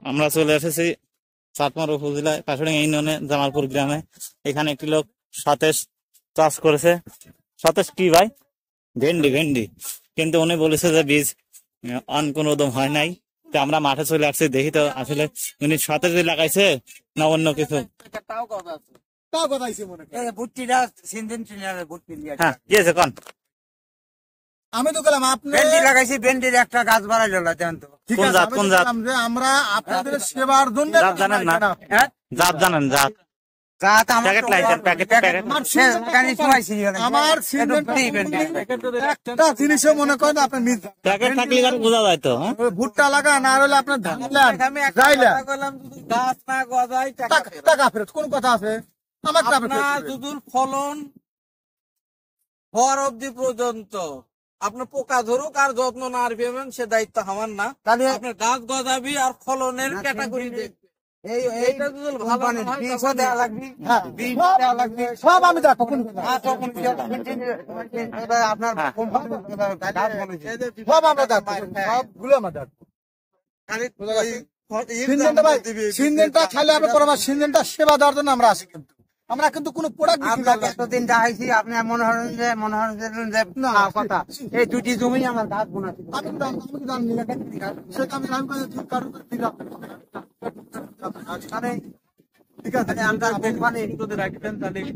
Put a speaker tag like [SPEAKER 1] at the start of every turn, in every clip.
[SPEAKER 1] আমরা চলে এসেছি চাটমার উপজেলায় পাশাড়ি ইউনিয়নে জামালপুর গ্রামে। এখানে একটি লোক সতেজ চাষ করেছে। সতেজ কি ভাই? ভেন্ডি। ভেন্ডি, কিন্তু উনি বলেছে যে বীজ অনকোনোদম হয় নাই। তো আমরা মাঠে চলে আসছি, দেখি তো আসলে উনি সতেজ লাগাইছে না অন্য কিছু। হ্যাঁ, কি আছে কোন?
[SPEAKER 2] আমি তো গেলাম আপনি ভেন্ডি লাগাইছি, ভেন্ডির একটা গাছ বাড়াইলো না তো।
[SPEAKER 1] কোন জাত? কোন জাত?
[SPEAKER 2] আমরা আপনাদের সেবার জন্য
[SPEAKER 1] জাত জানেন না? জাত জানেন? জাত প্যাকেট লাইছেন? প্যাকেট প্যাকেট
[SPEAKER 2] আমার একটা জিনিসও মনে করেন আপনি
[SPEAKER 1] প্যাকেট থাকলে বোঝা যায় তো।
[SPEAKER 2] ভুট্টা লাগান আর হলে আপনার ধান গাছ না গজায় টাকা ফেরত। কোন কথা আছে? আমার যদি ফলন হওয়ার অবধি পর্যন্ত আপনার পোকা ধরুক আর যত্ন না পাবেন, সে দায়িত্ব আমার না। আপনার গাছ গজাবি আর ফলনের ক্যাটাগরি দেখবে। সব আমি সিনজেনটা খালি আপনি সিনজেনটা সেবা দেওয়ার জন্য আমরা আসি। কিন্তু আমরা কিন্তু কোন প্রোডাক্ট এতদিন দেখাইছি, আপনি মনে হন যে কথা এই দুটি জমি আমার গাছ বোনাচ্ছি।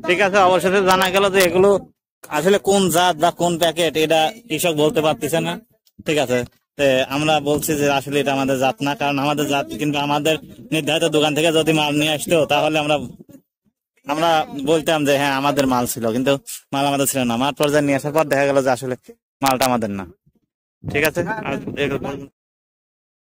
[SPEAKER 1] ঠিক আছে, অবশেষে জানা গেল যে এগুলো আসলে কোন জাত বা কোন প্যাকেট এটা কৃষক বলতে পারতেছে না। ঠিক আছে, আমরা বলছি যে আসলে এটা আমাদের জাত না, কারণ আমাদের জাত কিন্তু আমাদের নির্ধারিত দোকান থেকে যদি মাল নিয়ে আসতো তাহলে আমরা বলতাম যে হ্যাঁ আমাদের মাল ছিল, কিন্তু মাল আমাদের ছিল না। মাঠ পর্যায়ে নিয়ে আসার পর দেখা গেল যে আসলে মালটা আমাদের না। ঠিক আছে।